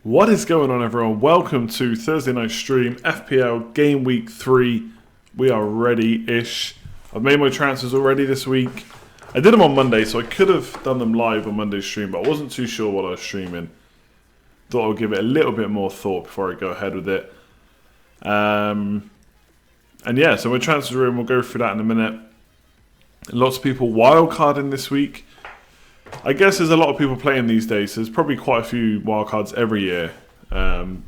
What is going on, everyone? Welcome to Thursday night stream, FPL Game Week 3. We are ready-ish. I've made my transfers already this week. I did them on Monday, so I could have done them live on Monday's stream, but I wasn't too sure what I was streaming. Thought I would give it a little bit more thought before I go ahead with it. And yeah, so my transfers are in. We'll go through that in a minute. Lots of people wildcarding this week. I guess there's a lot of people playing these days, so there's probably quite a few wildcards every year. Sorry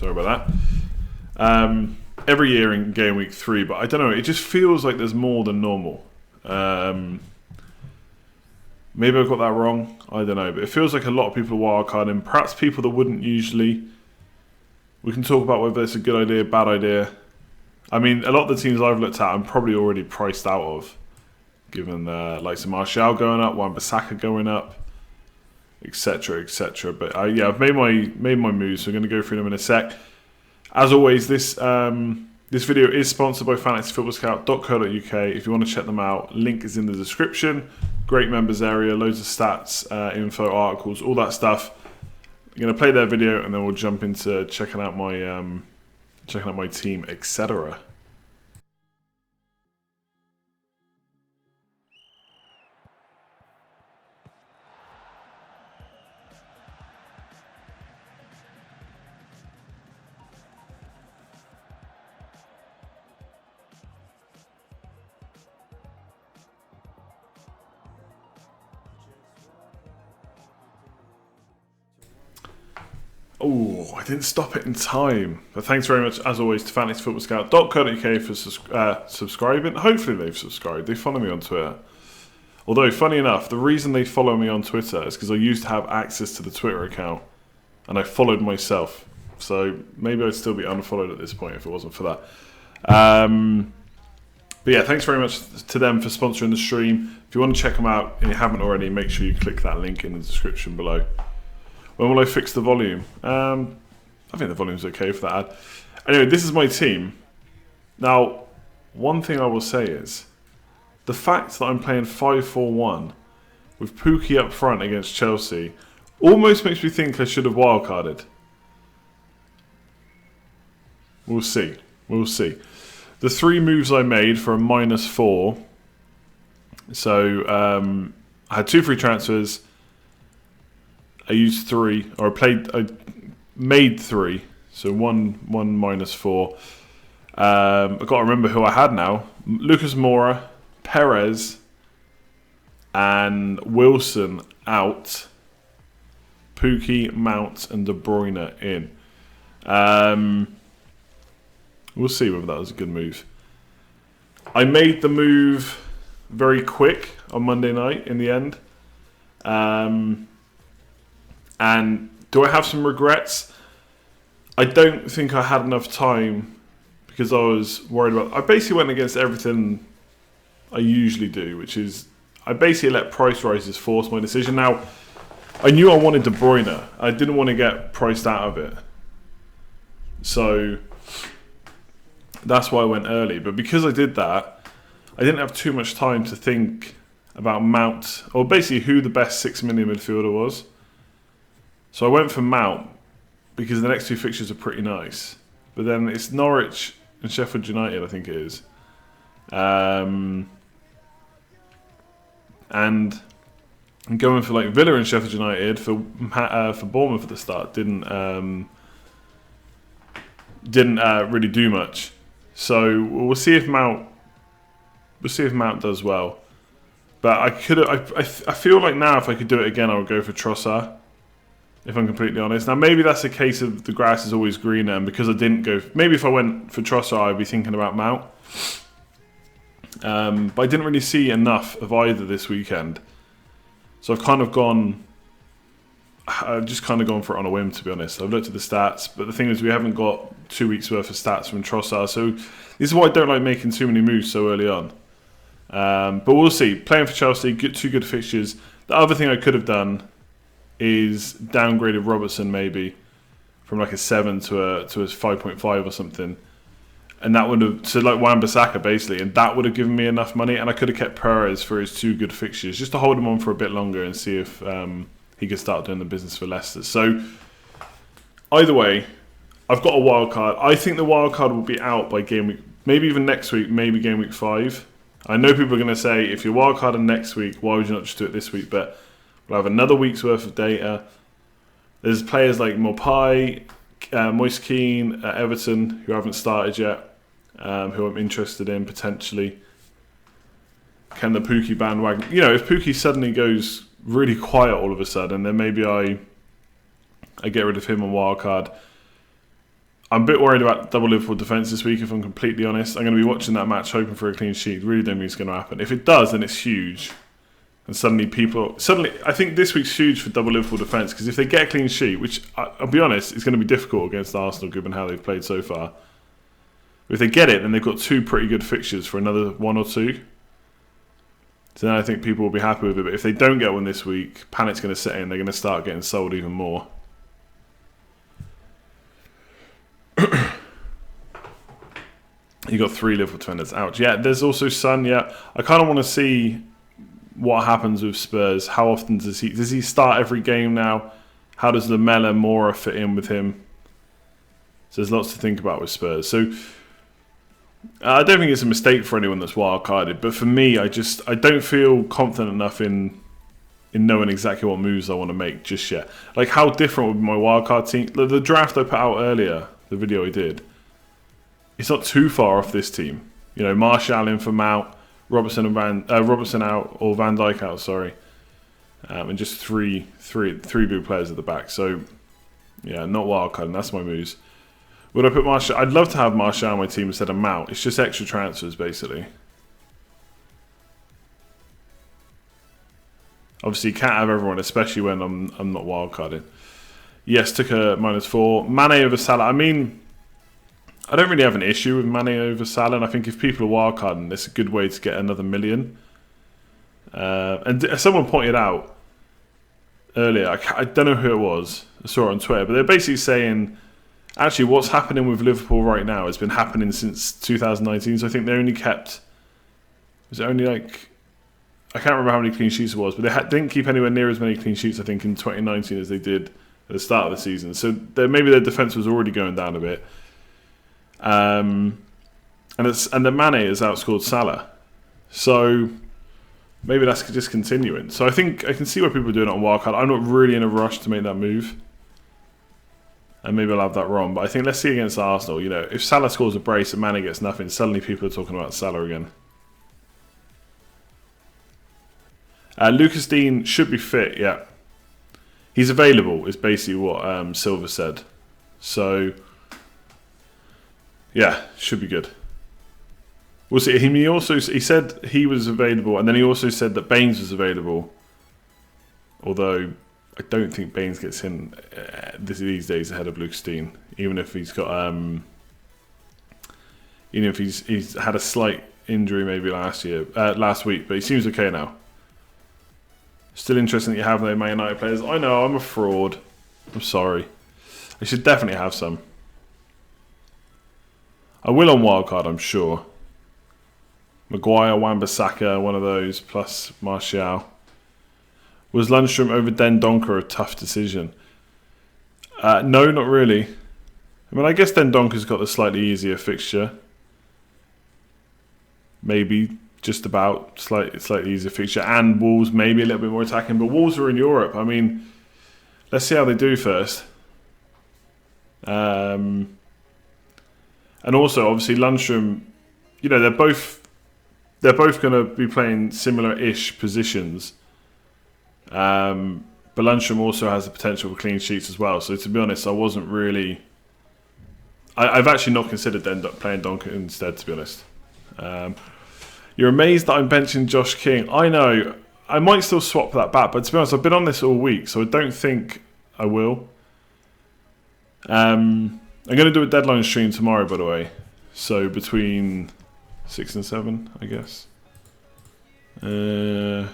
about that. Every year in Game Week 3, but I don't know, it just feels like there's more than normal. Maybe I've got that wrong, I don't know, but it feels like a lot of people are wildcarding, perhaps people that wouldn't usually. We can talk about whether it's a good idea, bad idea. I mean, a lot of the teams I've looked at, I'm probably already priced out of. Given like some Martial going up, Wan-Bissaka going up, etc., etc. But yeah, I've made my moves. So we're going to go through them in a sec. As always, this video is sponsored by fantasyfootballscout.co.uk. If you want to check them out, link is in the description. Great members area, loads of stats, info, articles, all that stuff. I'm going to play their video and then we'll jump into checking out my team, etc. Oh, I didn't stop it in time. But thanks very much, as always, to fantasyfootballscout.co.uk for subscribing. Hopefully they've subscribed. They follow me on Twitter. Although, funny enough, the reason they follow me on Twitter is because I used to have access to the Twitter account. And I followed myself. So maybe I'd still be unfollowed at this point if it wasn't for that. But yeah, thanks very much to them for sponsoring the stream. If you want to check them out and you haven't already, make sure you click that link in the description below. When will I fix the volume? I think the volume's okay for that ad. Anyway, this is my team. Now, one thing I will say is, the fact that I'm playing 5-4-1 with Pookie up front against Chelsea almost makes me think I should have wildcarded. We'll see. We'll see. The 3 moves I made for a -4. So, I had 2 free transfers. I used 3, or I made 3, so one -4. I've got to remember who I had now. Lucas Moura, Perez, and Wilson out. Pookie, Mount, and De Bruyne in. We'll see whether that was a good move. I made the move very quick on Monday night in the end. And do I have some regrets? I don't think I had enough time because I was worried about... I basically went against everything I usually do, which is I basically let price rises force my decision. Now, I knew I wanted De Bruyne. I didn't want to get priced out of it. So that's why I went early. But because I did that, I didn't have too much time to think about Mount, or basically who the best 6 million midfielder was. So I went for Mount because the next 2 fixtures are pretty nice. But then it's Norwich and Sheffield United, I think it is. And I'm going for like Villa and Sheffield United for Bournemouth at the start didn't really do much. So we'll see if Mount does well. But I feel like now if I could do it again, I would go for Trossard. If I'm completely honest. Now, maybe that's a case of the grass is always greener, and because I didn't go... Maybe if I went for Trossard, I'd be thinking about Mount. But I didn't really see enough of either this weekend. So I've just kind of gone for it on a whim, to be honest. I've looked at the stats, but the thing is we haven't got 2 weeks worth of stats from Trossard. So this is why I don't like making too many moves so early on. But we'll see. Playing for Chelsea, 2 good fixtures. The other thing I could have done is downgraded Robertson maybe from like a 7 to a 5.5 or something, and that would have, so like Wan-Bissaka basically, and that would have given me enough money, and I could have kept Perez for his 2 good fixtures just to hold him on for a bit longer and see if he could start doing the business for Leicester. So either way, I've got a wild card. I think the wild card will be out by game week, maybe even next week, maybe game week 5. I know people are going to say, if you're wild carding next week, why would you not just do it this week? But we'll have another week's worth of data. There's players like Mopai, Moise Keane at Everton, who haven't started yet, who I'm interested in potentially. Can the Pookie bandwagon... if Pookie suddenly goes really quiet all of a sudden, then maybe I get rid of him on wildcard. I'm a bit worried about double Liverpool defence this week, if I'm completely honest. I'm going to be watching that match hoping for a clean sheet. Really don't think it's going to happen. If it does, then it's huge. And suddenly, I think this week's huge for double Liverpool defence, because if they get a clean sheet, which, I'll be honest, it's going to be difficult against Arsenal given how they've played so far. But if they get it, then they've got 2 pretty good fixtures for another 1 or 2. So then I think people will be happy with it. But if they don't get one this week, panic's going to set in. They're going to start getting sold even more. You got 3 Liverpool defenders out. Yeah, there's also Son. Yeah, I kind of want to see what happens with Spurs. How often does he start every game now? How does Lamela Mora fit in with him? So there's lots to think about with Spurs. So I don't think it's a mistake for anyone that's wild-carded. But for me, I don't feel confident enough in knowing exactly what moves I want to make just yet. Like, how different would my wildcard team... The draft I put out earlier, the video I did, it's not too far off this team. Martial in for Mount, Robertson out, or Van Dijk out, sorry. And just three blue players at the back. So, yeah, not wildcarding. That's my moves. Would I put Martial? I'd love to have Martial on my team instead of Mount. It's just extra transfers, basically. Obviously, you can't have everyone, especially when I'm not wildcarding. Yes, took a -4. Mane over Salah. I mean, I don't really have an issue with Mane over Salah. And I think if people are wildcarding, it's a good way to get another million. And someone pointed out earlier, I don't know who it was, I saw it on Twitter, but they're basically saying, actually, what's happening with Liverpool right now has been happening since 2019. So I think they only kept... Was it only like... I can't remember how many clean sheets it was, but they didn't keep anywhere near as many clean sheets, I think, in 2019 as they did at the start of the season. So maybe their defence was already going down a bit. And the Mane has outscored Salah. So maybe that's just continuing. So I think I can see why people are doing it on wildcard. I'm not really in a rush to make that move. And maybe I'll have that wrong. But I think let's see against Arsenal. If Salah scores a brace and Mane gets nothing, suddenly people are talking about Salah again. Lucas Dean should be fit, yeah. He's available, is basically what Silver said. So, yeah, should be good. We'll see. He said he was available, and then he also said that Baines was available. Although, I don't think Baines gets in these days ahead of Lucas Dean. Even if he's got... even if he's had a slight injury maybe last week, but he seems okay now. Still interesting that you have no Man United players. I know, I'm a fraud. I'm sorry. I should definitely have some. I will on wildcard, I'm sure. Maguire, Wan-Bissaka, one of those, plus Martial. Was Lundstrom over Dendoncker a tough decision? No, not really. I mean, I guess Dendonker's got the slightly easier fixture. Maybe just about slightly easier fixture, and Wolves maybe a little bit more attacking, but Wolves are in Europe. I mean, let's see how they do first. And also, obviously, Lundstrom, they're both going to be playing similar-ish positions. But Lundstrom also has the potential for clean sheets as well. So to be honest, I wasn't really... I've actually not considered playing Donker instead, to be honest. You're amazed that I'm benching Josh King. I know. I might still swap that back, but to be honest, I've been on this all week, so I don't think I will. I'm going to do a deadline stream tomorrow, by the way. So between 6 and 7, I guess. The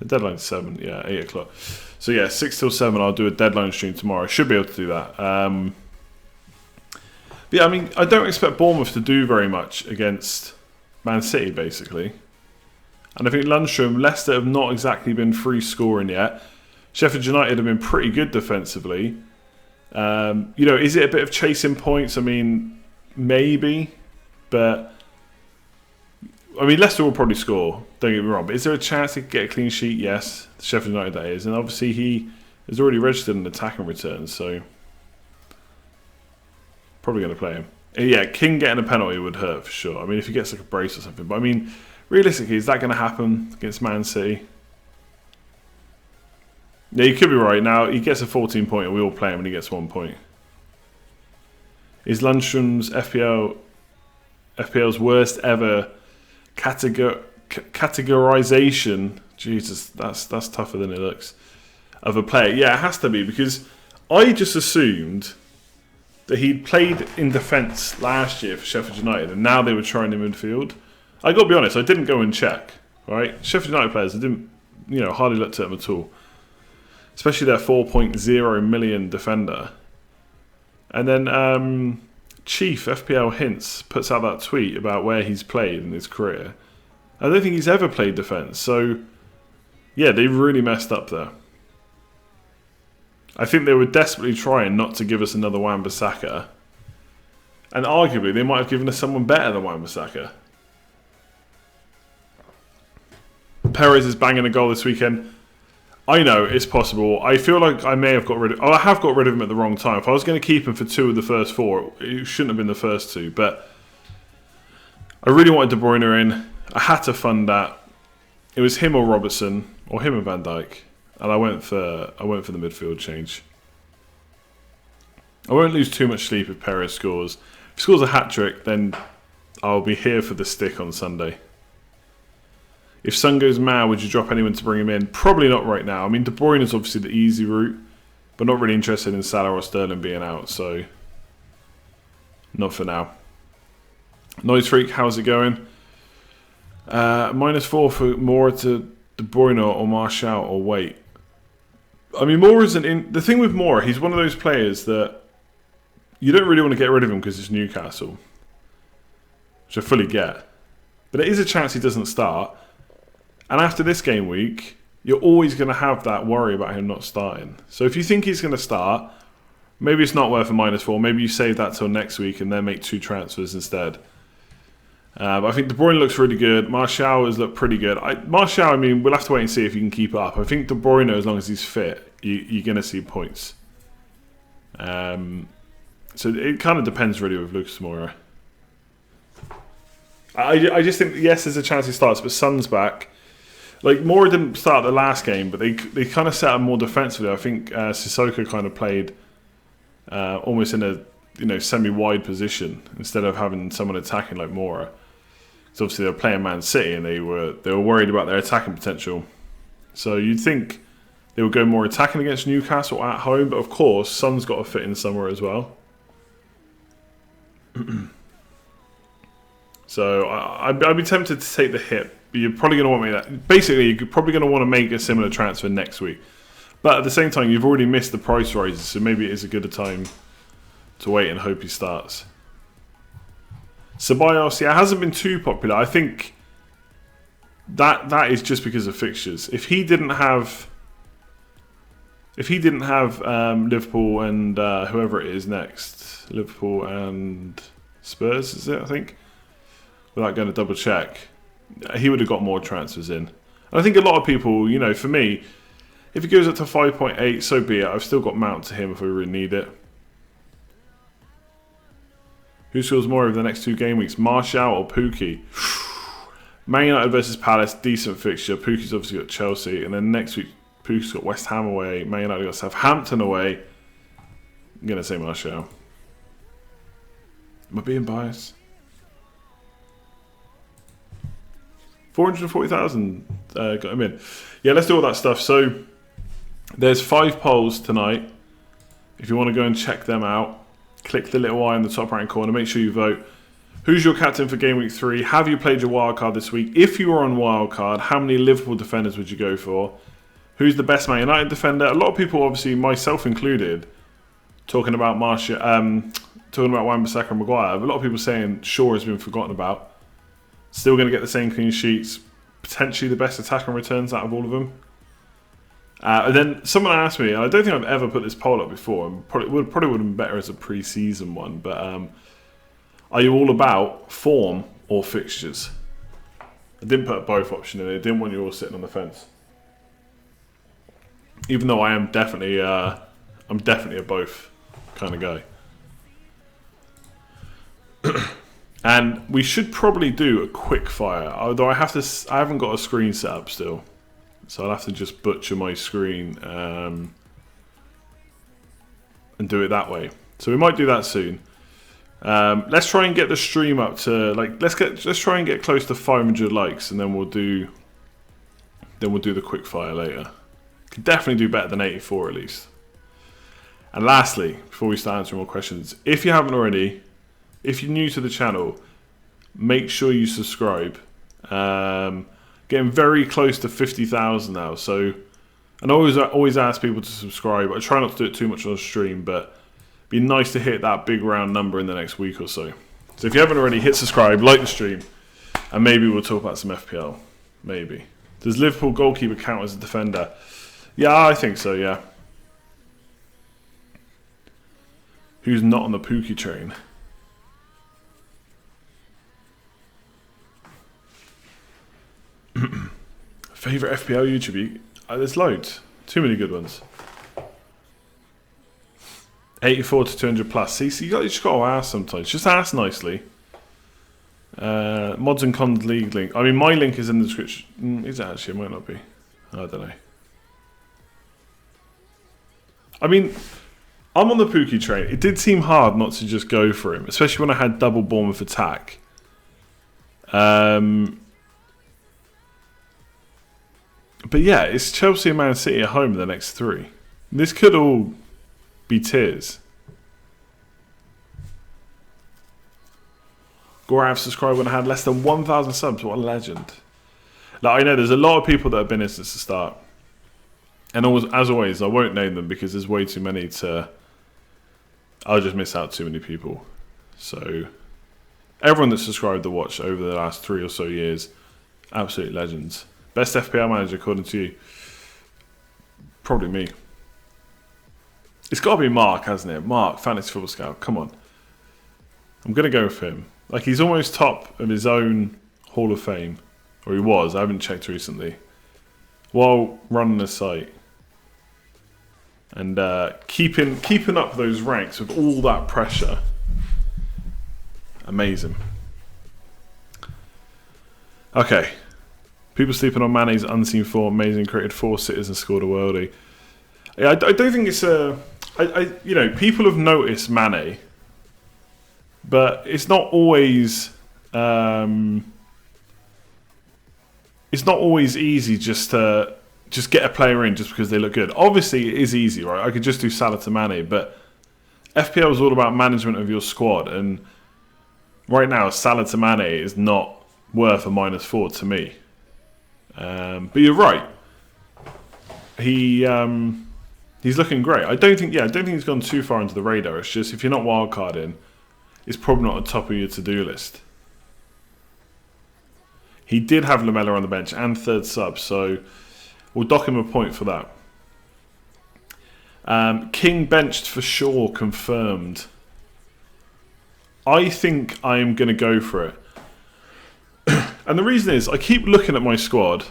deadline's 7, yeah, 8 o'clock. So yeah, 6 till 7, I'll do a deadline stream tomorrow. I should be able to do that. But yeah, I mean, I don't expect Bournemouth to do very much against Man City, basically. And I think Lundstrom, Leicester have not exactly been free scoring yet. Sheffield United have been pretty good defensively. Is it a bit of chasing points? I mean, maybe. But, Leicester will probably score, don't get me wrong. But is there a chance to get a clean sheet? Yes. Sheffield United, that is. And obviously he has already registered an attacking return, so probably going to play him. Yeah, King getting a penalty would hurt for sure. If he gets like a brace or something. But realistically, is that going to happen against Man City? Yeah, you could be right. Now, he gets a 14 point and we all play him and he gets 1 point. Is Lundstrom's FPL's worst ever categorization? Jesus, that's tougher than it looks. Of a player. Yeah, it has to be, because I just assumed that he'd played in defence last year for Sheffield United and now they were trying him in midfield. I got to be honest, I didn't go and check. Right, Sheffield United players, I didn't, hardly looked at them at all. Especially their 4.0 million defender. And then Chief FPL Hints puts out that tweet about where he's played in his career. I don't think he's ever played defence. So, yeah, they really messed up there. I think they were desperately trying not to give us another Wan-Bissaka. And arguably, they might have given us someone better than Wan-Bissaka. Perez is banging a goal this weekend. I know, it's possible. I feel like I may have got rid of... I have got rid of him at the wrong time. If I was going to keep him for 2 of the first 4, it shouldn't have been the first 2. But I really wanted De Bruyne in. I had to fund that. It was him or Robertson, or him and Van Dijk. And I went for the midfield change. I won't lose too much sleep if Perez scores. If he scores a hat-trick, then I'll be here for the stick on Sunday. If Son goes mad, would you drop anyone to bring him in? Probably not right now. De Bruyne is obviously the easy route, but not really interested in Salah or Sterling being out, so not for now. Noise Freak, how's it going? -4 for Moura to De Bruyne or Martial or wait. Moura isn't in. The thing with Moura, he's one of those players that you don't really want to get rid of him because it's Newcastle, which I fully get. But there is a chance he doesn't start. And after this game week, you're always going to have that worry about him not starting. So if you think he's going to start, maybe it's not worth a -4. Maybe you save that till next week and then make 2 transfers instead. But I think De Bruyne looks really good. Martial has looked pretty good. Martial, we'll have to wait and see if he can keep up. I think De Bruyne, as long as he's fit, you're going to see points. So it kind of depends really with Lucas Moura. I just think, yes, there's a chance he starts, but Son's back. Moura didn't start the last game, but they kind of set up more defensively. I think Sissoko kind of played almost in a semi-wide position instead of having someone attacking like Moura. So obviously they were playing Man City and they were worried about their attacking potential. So you'd think they would go more attacking against Newcastle at home, but of course Son's got to fit in somewhere as well. So I'd be tempted to take the hit. But you're probably going to want me that. Basically, you're probably going to want to make a similar transfer next week. But at the same time, you've already missed the price rises, so maybe it is a good time to wait and hope he starts. Ceballos, yeah, hasn't been too popular. I think that is just because of fixtures. If he didn't have Liverpool and whoever it is next, Liverpool and Spurs, is it? I think. Without going to double check, he would have got more transfers in. And I think a lot of people, for me, if he goes up to 5.8, so be it. I've still got Mount to him if we really need it. Who scores more over the next 2 game weeks, Martial or Pukki? Man United versus Palace, decent fixture. Pukki's obviously got Chelsea, and then next week Pukki's got West Ham away. Man United got Southampton away. I'm gonna say Martial. Am I being biased? 440,000 got him in. Yeah, let's do all that stuff. So there's 5 polls tonight. If you want to go and check them out, click the little eye in the top right corner. Make sure you vote. Who's your captain for Game Week 3? Have you played your wildcard this week? If you were on wildcard, how many Liverpool defenders would you go for? Who's the best Man United defender? A lot of people, obviously myself included, talking about Wan-Bissaka and Maguire. A lot of people saying Shaw has been forgotten about. Still going to get the same clean sheets. potentially the best attack and returns out of all of them. And then someone asked me, I don't think I've ever put this poll up before, and probably would have been better as a pre-season one, but are you all about form or fixtures? I didn't put a both option in it. I didn't want you all sitting on the fence. Even though I am definitely, I'm definitely a both kind of guy. And we should probably do a quick fire, although I haven't got a screen set up still, so I'll have to just butcher my screen and do it that way. So we might do that soon. Let's try and get the stream up to let's try and get close to 500 likes, and then we'll do the quick fire later. Could definitely do better than 84 at least. And lastly, before we start answering more questions, if you haven't already, if you're new to the channel, make sure you subscribe. Getting very close to 50,000 now, so and I always ask people to subscribe. I try not to do it too much on the stream, but it'd be nice to hit that big round number in the next week or so. So if you haven't already, hit subscribe, like the stream, and maybe we'll talk about some FPL. Maybe. Does Liverpool goalkeeper count as a defender? Yeah, I think so, yeah. Who's not on the Pookie train? Favourite FPL YouTuber? There's loads. Too many good ones. 84 to 200 plus. See, you just got to ask sometimes. Just ask nicely. Mods and Cons League link. I mean, my link is in the description. Is it actually? It might not be. I don't know. I mean, I'm on the Pookie train. It did seem hard not to just go for him, especially when I had double Bournemouth attack. But yeah, it's Chelsea and Man City at home in the next 3. This could all be tears. Gorav subscribed when I had less than 1,000 subs. What a legend. Like, I know there's a lot of people that have been here since the start. And as always, I won't name them because there's way too many to... I'll just miss out too many people. So, everyone that's subscribed to watch over the last 3 or so years, absolute legends. Best FPL manager according to you? Probably me. It's got to be Mark, hasn't it? Mark, Fantasy Football Scout. Come on. I'm going to go with him. Like, he's almost top of his own Hall of Fame. Or he was. I haven't checked recently. While running the site. And keeping up those ranks with all that pressure. Amazing. Okay. People sleeping on Mane's unseen form. Amazing. Created 4 sitters and scored a worldie. I don't think it's a... you know, people have noticed Mane. But it's not always... it's not always easy just to get a player in just because they look good. Obviously, it is easy, right? I could just do Salah to Mane, but FPL is all about management of your squad, and right now, Salah to Mane is not worth a -4 to me. But you're right. He's looking great. I don't think he's gone too far into the radar. It's just if you're not wildcarding, it's probably not at the top of your to-do list. He did have Lamella on the bench and 3rd sub, so we'll dock him a point for that. King benched for sure, confirmed. I think I am going to go for it. And the reason is, I keep looking at my squad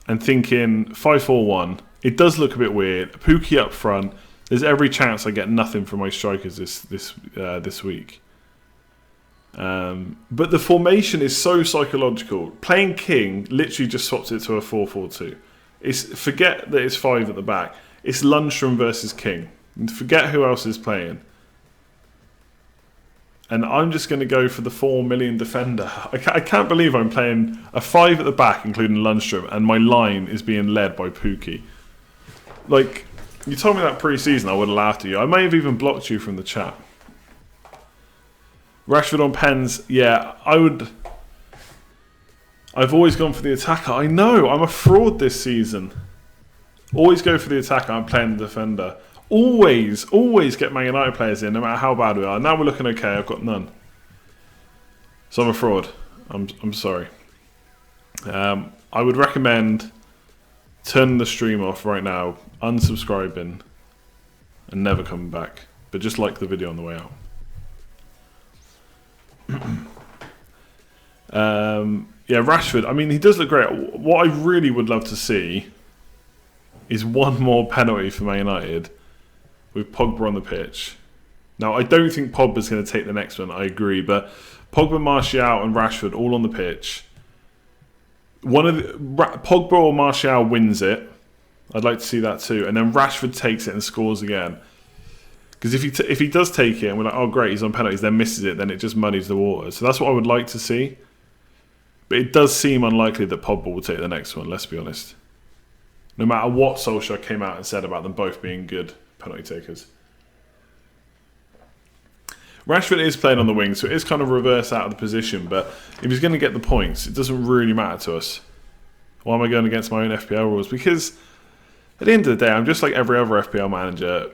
and thinking 5-4-1. It does look a bit weird. Pookie up front. There's every chance I get nothing from my strikers this week. But the formation is so psychological. Playing King literally just swaps it to a 4-4-2. Forget that it's 5 at the back. It's Lundstrom versus King. And forget who else is playing. And I'm just going to go for the 4 million defender. I can't believe I'm playing a 5 at the back, including Lundstrom, and my line is being led by Pookie. Like, you told me that pre-season, I would have laughed at you. I may have even blocked you from the chat. Rashford on pens, yeah, I would... I've always gone for the attacker. I know, I'm a fraud this season. Always go for the attacker, I'm playing the defender. Always get Man United players in, no matter how bad we are. Now we're looking okay, I've got none. So I'm a fraud. I'm sorry. I would recommend turning the stream off right now, unsubscribing, and never coming back. But just like the video on the way out. Yeah, Rashford, I mean, he does look great. What I really would love to see is one more penalty for Man United with Pogba on the pitch. Now, I don't think Pogba's going to take the next one, I agree, but Pogba, Martial and Rashford all on the pitch. Pogba or Martial wins it. I'd like to see that too. And then Rashford takes it and scores again. Because if he does take it and we're like, oh great, he's on penalties, then misses it, then it just muddies the water. So that's what I would like to see. But it does seem unlikely that Pogba will take the next one, let's be honest. No matter what Solskjaer came out and said about them both being good penalty takers. Rashford is playing on the wing, so it is kind of reverse out of the position. But if he's going to get the points, it doesn't really matter to us. Why am I going against my own FPL rules? Because at the end of the day, I'm just like every other FPL manager.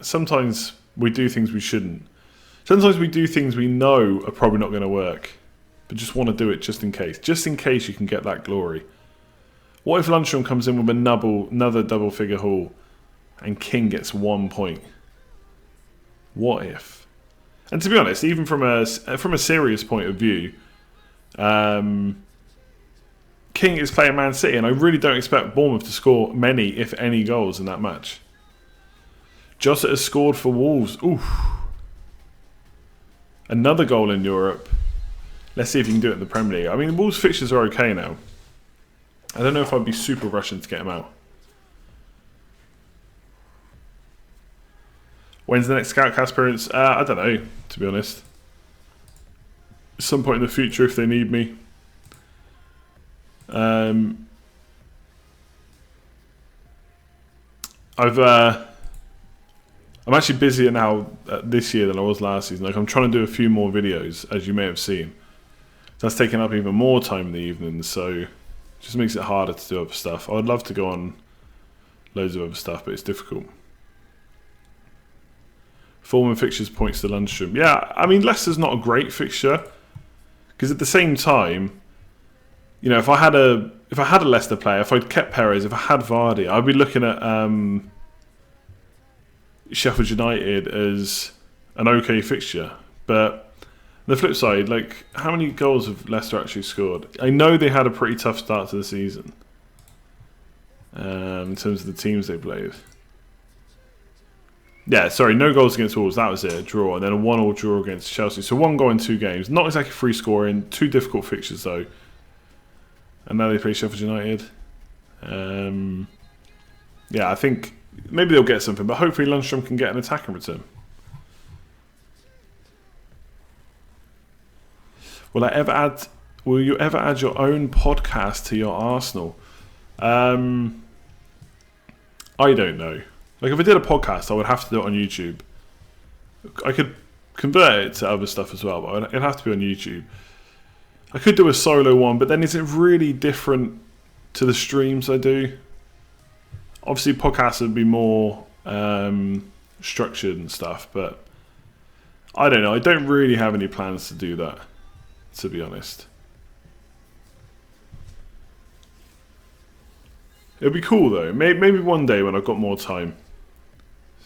Sometimes we do things we shouldn't. Sometimes we do things we know are probably not going to work. But just want to do it just in case. Just in case you can get that glory. What if Lundstrom comes in with another double-figure haul and King gets 1 point? What if? And to be honest, even from a serious point of view, King is playing Man City, and I really don't expect Bournemouth to score many, if any, goals in that match. Jota has scored for Wolves. Oof. Another goal in Europe. Let's see if you can do it in the Premier League. I mean, the Wolves fixtures are okay now. I don't know if I'd be super rushing to get him out. When's the next Scoutcast appearance? I don't know, to be honest. At some point in the future if they need me. I'm actually busier now this year than I was last season. Like, I'm trying to do a few more videos, as you may have seen. That's taking up even more time in the evenings, so it just makes it harder to do other stuff. I would love to go on loads of other stuff, but it's difficult. Form and fixtures points to Lundstrom. Yeah, I mean, Leicester's not a great fixture, because at the same time, you know, if I had a Leicester player, if I'd kept Perez, if I had Vardy, I'd be looking at Sheffield United as an okay fixture. But on the flip side, like, how many goals have Leicester actually scored? I know they had a pretty tough start to the season in terms of the teams they played. Yeah, sorry, no goals against Wolves, that was it, a draw, and then a 1-1 draw against Chelsea. So 1 goal in 2 games. Not exactly free scoring, 2 difficult fixtures though. And now they play Sheffield United. Yeah, I think maybe they'll get something, but hopefully Lundstrom can get an attacking return. Will you ever add your own podcast to your Arsenal? I don't know. Like, if I did a podcast, I would have to do it on YouTube. I could convert it to other stuff as well, but it'd have to be on YouTube. I could do a solo one, but then is it really different to the streams I do? Obviously, podcasts would be more structured and stuff, but I don't know. I don't really have any plans to do that, to be honest. It'd be cool though. Maybe one day when I've got more time.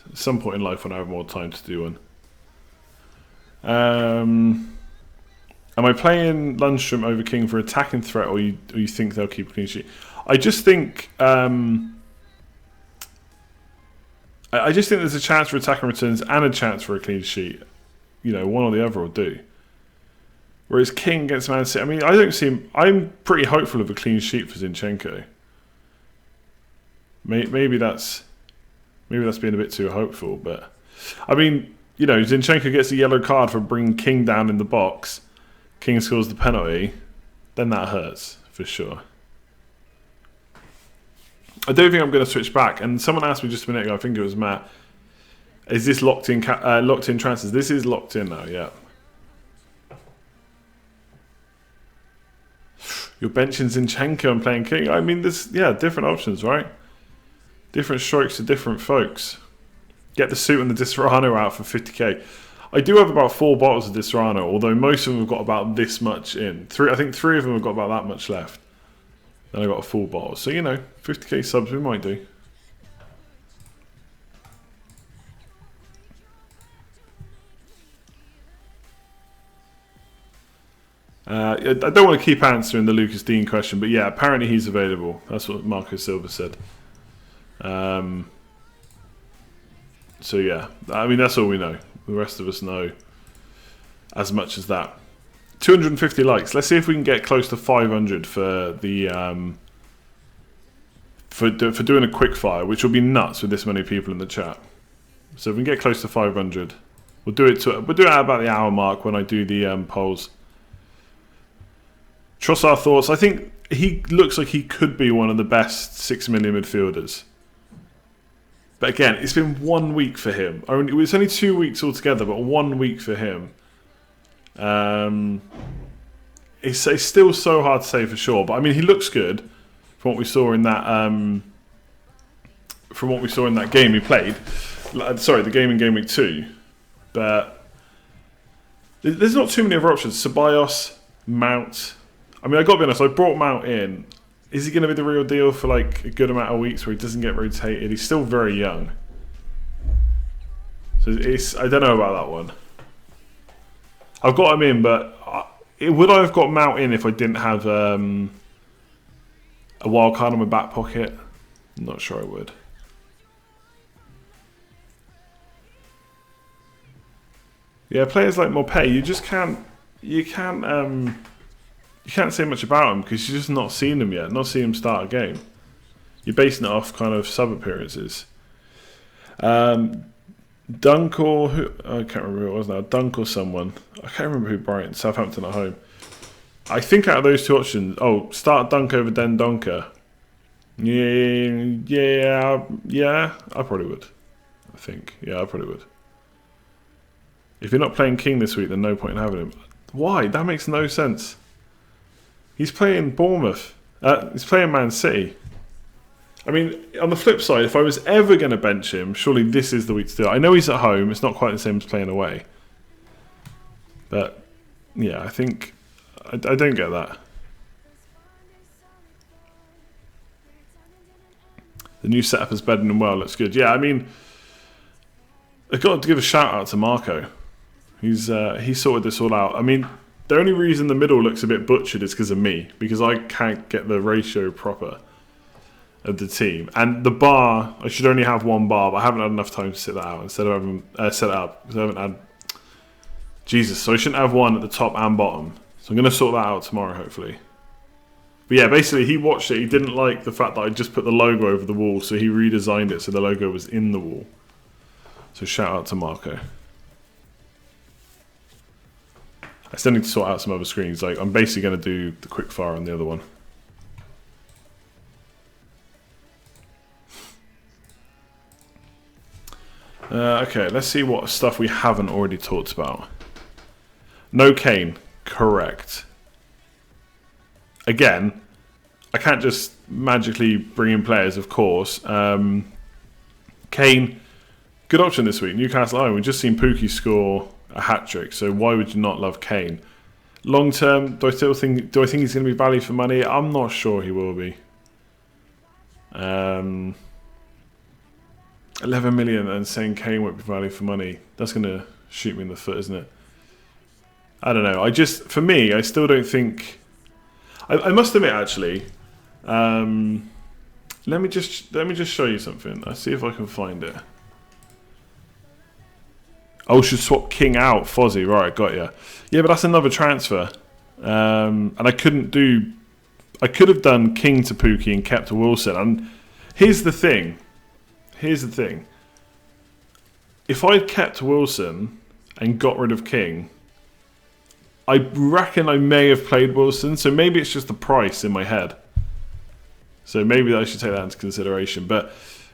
At some point in life when I have more time to do one. Am I playing Lundstrom over King for attacking threat, or you think they'll keep a clean sheet? I just think there's a chance for attacking returns and a chance for a clean sheet. You know, one or the other will do. Whereas King against Man City, I mean, I don't see him. I'm pretty hopeful of a clean sheet for Zinchenko. Maybe that's being a bit too hopeful, but I mean, you know, Zinchenko gets a yellow card for bringing King down in the box. King scores the penalty, then that hurts for sure. I don't think I'm going to switch back. And someone asked me just a minute ago, I think it was Matt, is this locked in transfers? This is locked in now, yeah. You're benching Zinchenko and playing King. I mean, there's different options, right? Different strokes to different folks. Get the suit and the Disaronno out for 50k. I do have about 4 bottles of Disaronno, although most of them have got about this much in. I think 3 of them have got about that much left. Then I got a full bottle. So, 50k subs we might do. I don't want to keep answering the Lucas Dean question, but yeah, apparently he's available. That's what Marco Silva said. So yeah, I mean, that's all we know. The rest of us know as much as that. 250 likes. Let's see if we can get close to 500 for the for doing a quickfire, which will be nuts with this many people in the chat. So if we can get close to 500, we'll do it at about the hour mark when I do the polls. Trossard thoughts. I think he looks like he could be one of the best 6 million midfielders. But again, it's been 1 week for him. It's only 2 weeks altogether, but 1 week for him. It's still so hard to say for sure. But I mean, he looks good from what we saw in that game he played. Sorry, the game in Game Week 2. But there's not too many other options. Ceballos, Mount. I mean, I got to be honest, I brought Mount in. Is he going to be the real deal for like a good amount of weeks where he doesn't get rotated? He's still very young. So I don't know about that one. I've got him in, but would I have got Mount in if I didn't have a wild card in my back pocket? I'm not sure I would. Yeah, players like Mopé, you can't say much about him because you've just not seen him yet, not seen him start a game. You're basing it off kind of sub appearances. Dunk or who? I can't remember who it was now. Dunk or someone. I can't remember who Brighton. Southampton at home. I think out of those two options, start Dunk over Den Donker. Yeah. I probably would. I think. Yeah, I probably would. If you're not playing King this week, then no point in having him. Why? That makes no sense. He's playing Bournemouth. He's playing Man City. I mean, on the flip side, if I was ever going to bench him, surely this is the week to do it. I know he's at home. It's not quite the same as playing away. But, yeah, I think... I don't get that. The new setup is bedding him well. Looks good. Yeah, I mean... I've got to give a shout out to Marco. He sorted this all out. I mean... The only reason the middle looks a bit butchered is because of me, because I can't get the ratio proper of the team. And the bar, I should only have one bar, but I haven't had enough time to set that out instead of having set it up. Because I haven't had... Jesus, so I shouldn't have one at the top and bottom. So I'm going to sort that out tomorrow, hopefully. But yeah, basically he watched it. He didn't like the fact that I just put the logo over the wall, so he redesigned it so the logo was in the wall. So shout out to Marco. I still need to sort out some other screens. Like I'm basically going to do the quickfire on the other one. Okay, let's see what stuff we haven't already talked about. No Kane, correct. Again, I can't just magically bring in players, of course. Kane, good option this week. Newcastle at home. We've just seen Pookie score a hat-trick, so why would you not love Kane? Long term, do I think he's going to be value for money? I'm not sure he will be. 11 million and saying Kane won't be value for money, that's going to shoot me in the foot, isn't it? I don't know. For me, I still don't think... I must admit, actually, let me just show you something. I'll see if I can find it. Oh, should swap King out, Fozzie. Right, got you. Yeah, but that's another transfer. And I could have done King to Pookie and kept to Wilson. And here's the thing. If I'd kept Wilson and got rid of King, I reckon I may have played Wilson. So maybe it's just the price in my head. So maybe I should take that into consideration. But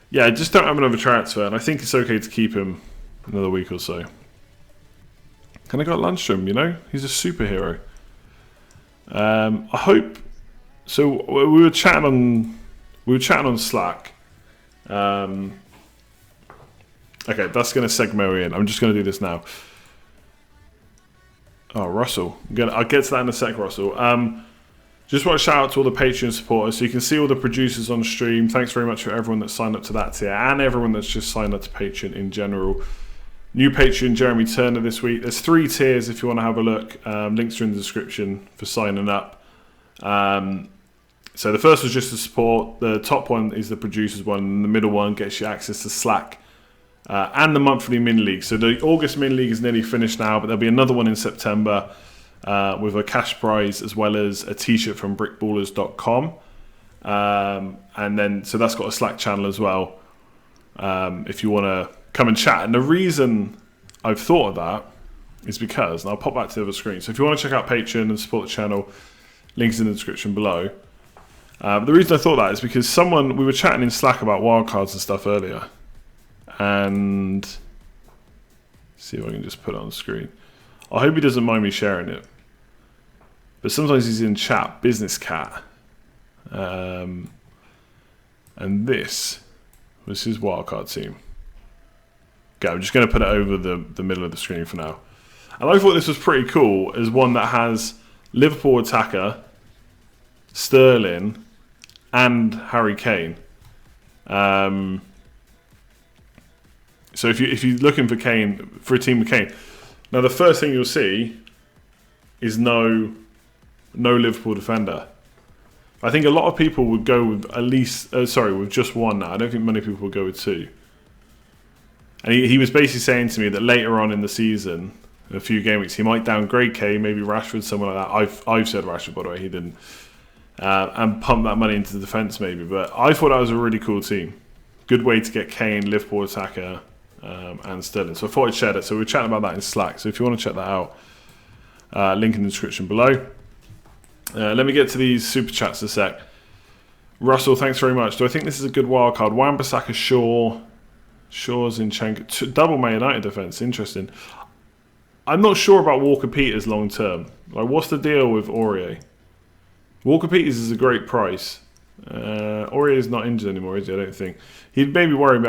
yeah, I just don't have another transfer. And I think it's okay to keep him another week or so. And I got Lundstrom, he's a superhero. I hope. So we were chatting on Slack. Okay, that's going to segue in. I'm just going to do this now. Oh, Russell. I'll get to that in a sec, Russell. Just want to shout out to all the Patreon supporters. So you can see all the producers on stream. Thanks very much for everyone that signed up to that tier and everyone that's just signed up to Patreon in general. New Patreon, Jeremy Turner this week. There's 3 tiers if you want to have a look. Links are in the description for signing up. So the first was just the support. The top one is the producers one. And the middle one gets you access to Slack and the monthly mini league. So the August mini league is nearly finished now, but there'll be another one in September. With a cash prize as well as a t-shirt from brickballers.com. And then, so that's got a Slack channel as well. If you want to come and chat. And the reason I've thought of that is because, and I'll pop back to the other screen. So if you want to check out Patreon and support the channel, links in the description below. But the reason I thought that is because we were chatting in Slack about wildcards and stuff earlier. And see if I can just put it on the screen. I hope he doesn't mind me sharing it. But sometimes he's in chat, Business Cat. And this was his wildcard team. Okay, I'm just going to put it over the middle of the screen for now. And I thought this was pretty cool as one that has Liverpool attacker, Sterling, and Harry Kane. So if you're looking for Kane, for a team with Kane, now the first thing you'll see is no Liverpool defender. I think a lot of people would go with with just one now. I don't think many people would go with 2. And he was basically saying to me that later on in the season, in a few game weeks, he might downgrade Kane, maybe Rashford, someone like that. I've said Rashford, by the way, he didn't. And pump that money into the defence maybe. But I thought that was a really cool team. Good way to get Kane, Liverpool attacker, and Sterling. So I thought I'd share that. So we're chatting about that in Slack. So if you want to check that out, link in the description below. Let me get to these super chats a sec. Russell, thanks very much. Do I think this is a good wild card? Wan-Bissaka, Shaw's Zinchenko. Double Man United defence. Interesting. I'm not sure about Walker-Peters long term. Like, what's the deal with Aurier? Walker-Peters is a great price. Aurier is not injured anymore, is he? I don't think. He'd maybe worry me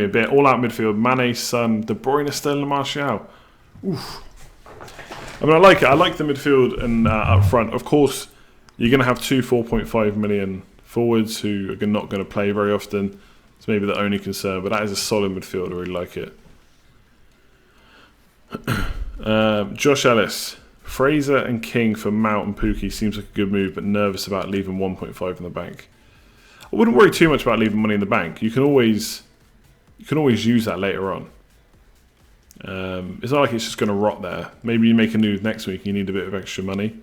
a bit. All-out midfield. Mane, Son, De Bruyne, Sterling, Martial. Oof. I mean, I like it. I like the midfield and up front. Of course, you're going to have 2 4.5 million forwards who are not going to play very often. It's maybe the only concern, but that is a solid midfield. I really like it. Josh Ellis. Fraser and King for Mount and Pookie seems like a good move, but nervous about leaving 1.5 in the bank. I wouldn't worry too much about leaving money in the bank. You can always use that later on. It's not like it's just going to rot there. Maybe you make a move next week and you need a bit of extra money.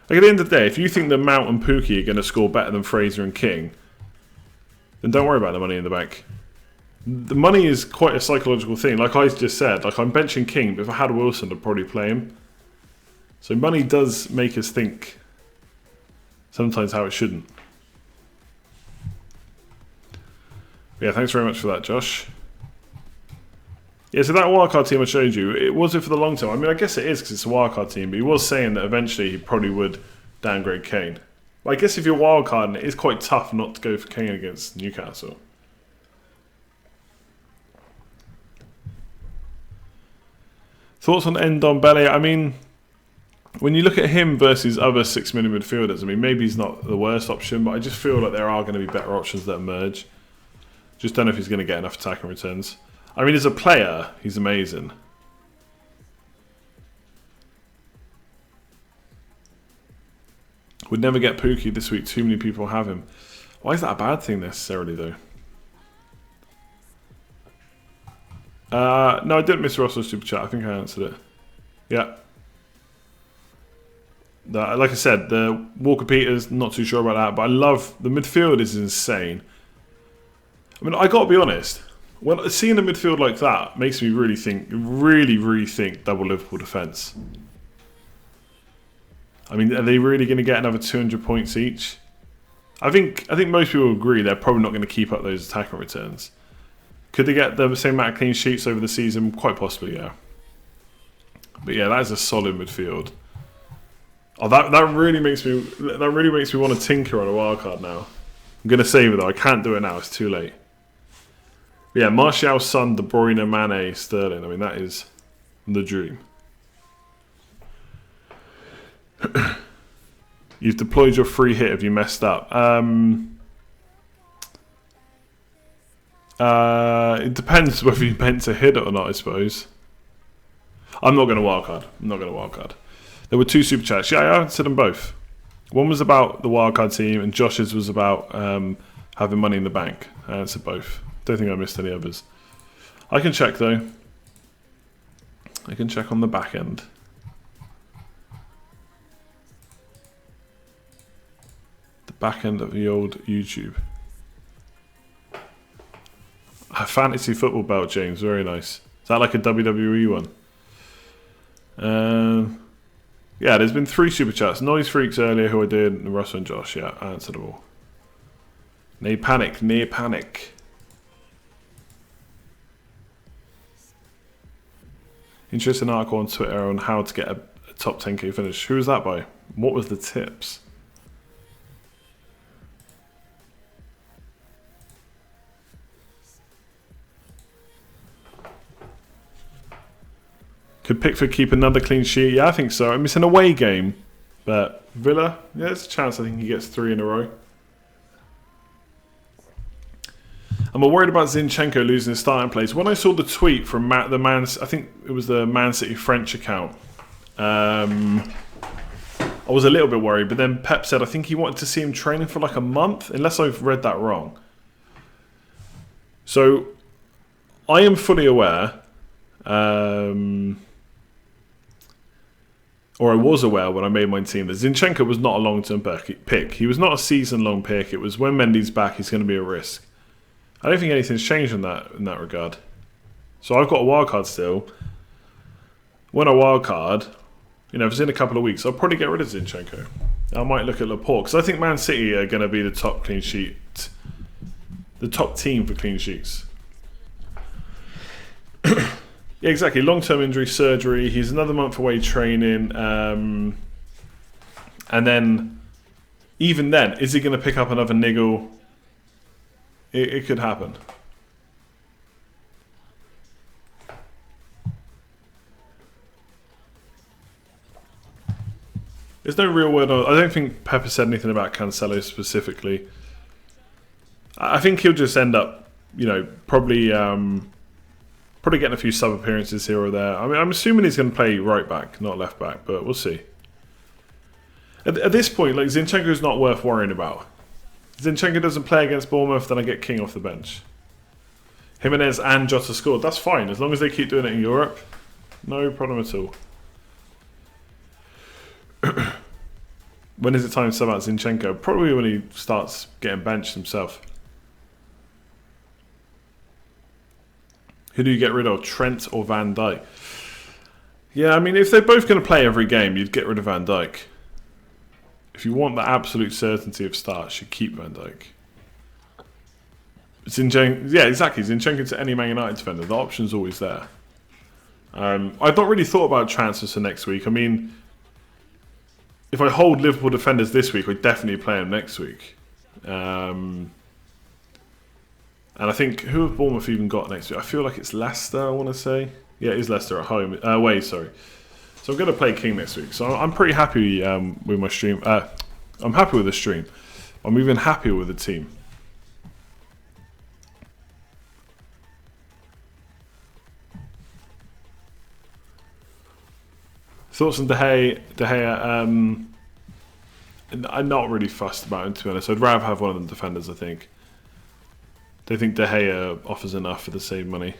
Like at the end of the day, if you think that Mount and Pookie are going to score better than Fraser and King, then don't worry about the money in the bank. The money is quite a psychological thing. Like I just said, like I'm benching King, but if I had Wilson, I'd probably play him. So money does make us think sometimes how it shouldn't. Yeah, thanks very much for that, Josh. Yeah, so that wildcard team I showed you, it was it for the long term? I mean, I guess it is because it's a wildcard team, but he was saying that eventually he probably would downgrade Kane. Well, I guess if you're wildcarding, it is quite tough not to go for Kane against Newcastle. Thoughts on Ndombele? I mean, when you look at him versus other 6 million midfielders, I mean, maybe he's not the worst option, but I just feel like there are going to be better options that emerge. Just don't know if he's going to get enough attacking returns. I mean, as a player, he's amazing. Would never get Pookie this week. Too many people have him. Why is that a bad thing necessarily, though? No, I didn't miss Russell's super chat. I think I answered it. Yeah. Like I said, the Walker-Peters, not too sure about that, but I love the midfield is insane. I mean, I got to be honest. When seeing a midfield like that makes me really rethink double Liverpool defence. I mean, are they really going to get another 200 points each? I think most people agree they're probably not going to keep up those attacking returns. Could they get the same amount of clean sheets over the season? Quite possibly, yeah. But yeah, that is a solid midfield. Oh, that really makes me want to tinker on a wildcard now. I'm going to save it though. I can't do it now. It's too late. But yeah, Martial, Son, De Bruyne, Mane, Sterling. I mean, that is the dream. You've deployed your free hit. Have you messed up? It depends whether you meant to hit it or not, I suppose. I'm not going to wildcard. There were 2 super chats. Yeah, I answered them both. One was about the wildcard team, and Josh's was about having money in the bank. I answered both. Don't think I missed any others. I can check though. I can check on the back end. The back end of the old YouTube. A fantasy football belt, James. Very nice. Is that like a WWE one? Yeah, there's been 3 super chats. Noise Freaks earlier, who I did, and Russell and Josh. Yeah, I answered them all. Nay panic. Interesting article on Twitter on how to get a top 10k finish. Who was that by? What was the tips? Could Pickford keep another clean sheet? Yeah, I think so. I mean, it's an away game. But Villa, yeah, there's a chance I think he gets 3 in a row. I'm worried about Zinchenko losing his starting place. When I saw the tweet from I think it was the Man City French account, I was a little bit worried. But then Pep said I think he wanted to see him training for like a month, unless I've read that wrong. So I am fully aware, or I was aware when I made my team, that Zinchenko was not a long-term pick. He was not a season-long pick. It was when Mendy's back, he's going to be a risk. I don't think anything's changed in that regard. So I've got a wildcard still. When I wildcard, if it's in a couple of weeks, I'll probably get rid of Zinchenko. I might look at Laporte, because I think Man City are going to be the top clean sheet, the top team for clean sheets. Yeah, exactly. Long-term injury, surgery. He's another month away training. And then, even then, is he going to pick up another niggle? It could happen. There's no real word on. I don't think Pepper said anything about Cancelo specifically. I think he'll just end up, probably getting a few sub appearances here or there. I mean, I'm assuming he's going to play right back, not left back, but we'll see. At this point, like, Zinchenko's not worth worrying about. If Zinchenko doesn't play against Bournemouth, then I get King off the bench. Jimenez and Jota scored. That's fine, as long as they keep doing it in Europe. No problem at all. When is it time to sub out Zinchenko? Probably when he starts getting benched himself. Who do you get rid of, Trent or Van Dijk? Yeah, I mean, if they're both going to play every game, you'd get rid of Van Dijk. If you want the absolute certainty of starts, you keep Van Dijk. Zinchenko, yeah, exactly. Zinchenko to any Man United defender, the option's always there. I've not really thought about transfers for next week. I mean, if I hold Liverpool defenders this week, I definitely play them next week. And I think, who have Bournemouth even got next week? I feel like it's Leicester, I want to say. Yeah, it is Leicester at home. Away, sorry. So I'm going to play King next week. So I'm pretty happy with my stream. I'm happy with the stream. I'm even happier with the team. Thoughts on De Gea? I'm not really fussed about him, to be honest. I'd rather have one of them defenders, I think. They think De Gea offers enough for the same money.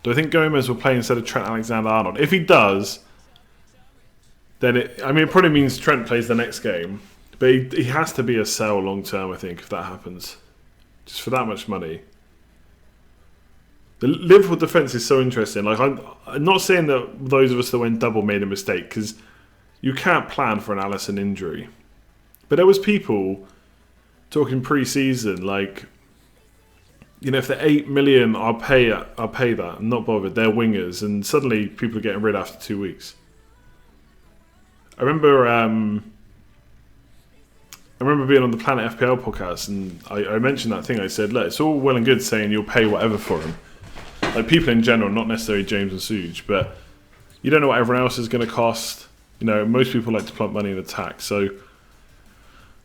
Do I think Gomez will play instead of Trent Alexander-Arnold? If he does, then it probably means Trent plays the next game. But he has to be a sell long term, I think, if that happens. Just for that much money. The Liverpool defence is so interesting. Like, I'm not saying that those of us that went double made a mistake, because you can't plan for an Alisson injury. But there was people talking pre-season, like, if they're 8 million, I'll pay that. I'm not bothered. They're wingers, and suddenly people are getting rid after 2 weeks. I remember being on the Planet FPL podcast, and I mentioned that thing. I said, look, it's all well and good saying you'll pay whatever for him, Like people in general, not necessarily James and Suge, but you don't know what everyone else is going to cost. You know, most people like to plump money in attack, so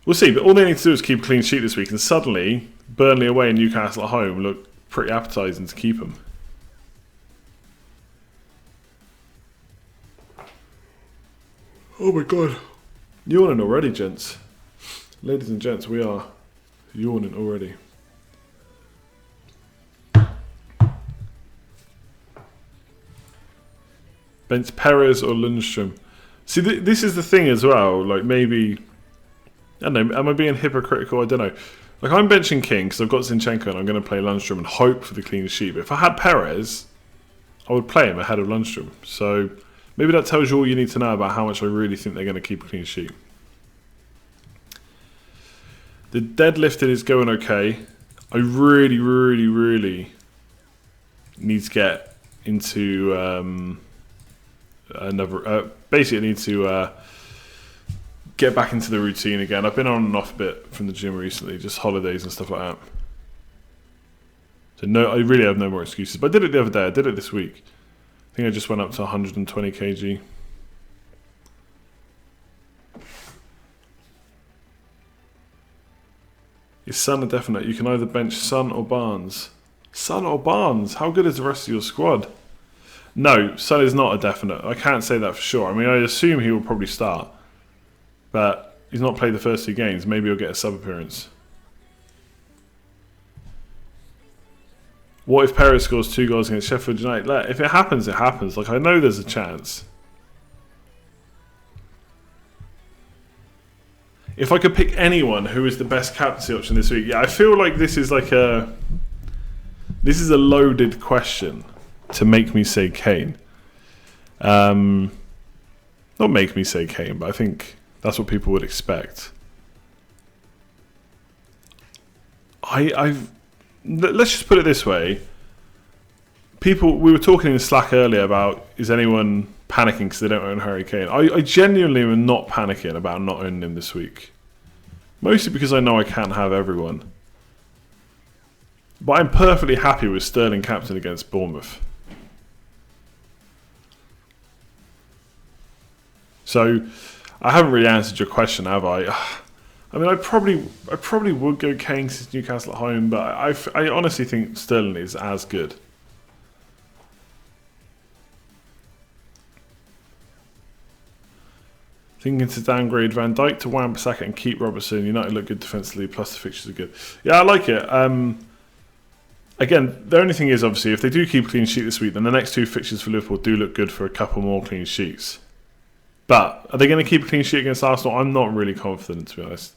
we'll see. But all they need to do is keep a clean sheet this week, and suddenly Burnley away and Newcastle at home look pretty appetising to keep them. Oh my god. Yawning already, gents. Ladies and gents, we are yawning already. Bench Perez or Lundstrom. See, this is the thing as well. Like, maybe... I don't know, am I being hypocritical? I don't know. Like, I'm benching King because I've got Zinchenko and I'm going to play Lundstrom and hope for the clean sheet. But if I had Perez, I would play him ahead of Lundstrom. So, maybe that tells you all you need to know about how much I really think they're going to keep a clean sheet. The deadlifting is going okay. I really, really, really need to get into basically, I need to get back into the routine again. I've been on and off a bit from the gym recently, just holidays and stuff like that. So no, I really have no more excuses. But I did it the other day. I did it this week. I think I just went up to 120 kg. Is Son a definite? You can either bench Son or Barnes. Son or Barnes? How good is the rest of your squad? No, Son is not a definite. I can't say that for sure. I mean, I assume he will probably start. But he's not played the first 2 games. Maybe he'll get a sub appearance. What if Perez scores 2 goals against Sheffield United? If it happens, it happens. Like, I know there's a chance. If I could pick anyone who is the best captaincy option this week, yeah, I feel like this is like a... This is a loaded question to make me say Kane. Not make me say Kane, but I think that's what people would expect. Let's just put it this way. We were talking in Slack earlier about, is anyone panicking because they don't own Harry Kane? I genuinely am not panicking about not owning him this week. Mostly because I know I can't have everyone. But I'm perfectly happy with Sterling captain against Bournemouth. So, I haven't really answered your question, have I? I mean, I probably would go Kane since Newcastle at home, but I honestly think Sterling is as good. Thinking to downgrade Van Dijk to Wan-Bissaka and keep Robertson. United look good defensively, plus the fixtures are good. Yeah, I like it. Again, the only thing is, obviously, if they do keep a clean sheet this week, then the next 2 fixtures for Liverpool do look good for a couple more clean sheets. But are they going to keep a clean sheet against Arsenal? I'm not really confident, to be honest.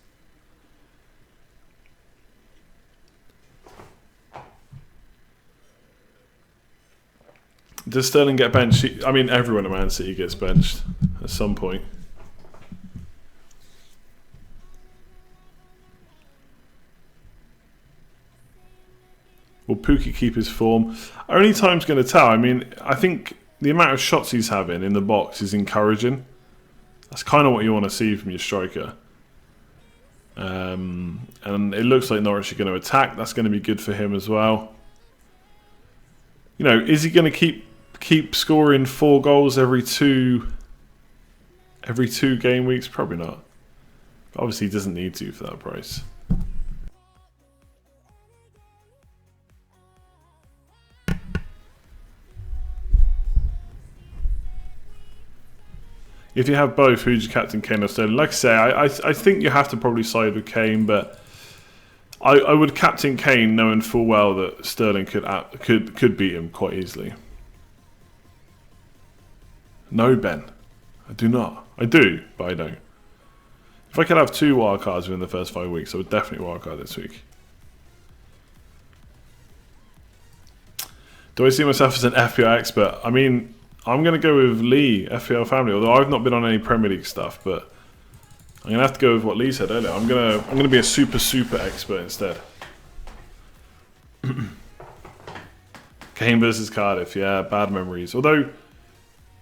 Does Sterling get benched? I mean, everyone at Man City gets benched at some point. Will Pookie keep his form? Only time's going to tell. I mean, I think the amount of shots he's having in the box is encouraging. That's kind of what you want to see from your striker. And it looks like Norwich are going to attack. That's going to be good for him as well. You know, is he going to keep scoring 4 goals every two game weeks? Probably not. But obviously, he doesn't need to for that price. If you have both, who's your captain, Kane or Sterling? Like I say, I think you have to probably side with Kane, but I would captain Kane knowing full well that Sterling could beat him quite easily. No, Ben. I do not. I do, but I don't. If I could have 2 wildcards within the first 5 weeks, I would definitely wildcard this week. Do I see myself as an FPL expert? I mean, I'm going to go with Lee, FPL family, although I've not been on any Premier League stuff, but I'm going to have to go with what Lee said earlier. I'm going to be a super expert instead. Kane versus Cardiff, yeah, bad memories. Although,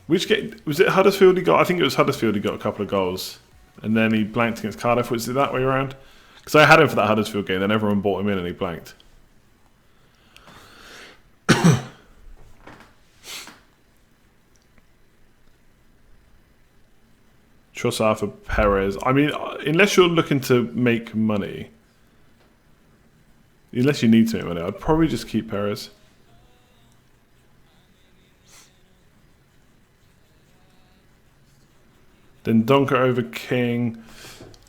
which game, was it Huddersfield he got? I think it was Huddersfield he got a couple of goals, and then he blanked against Cardiff. Was it that way around? Because I had him for that Huddersfield game, then everyone bought him in and he blanked. Trossard for Perez. I mean, unless you're looking to make money, unless you need to make money, I'd probably just keep Perez. Then Donker over King.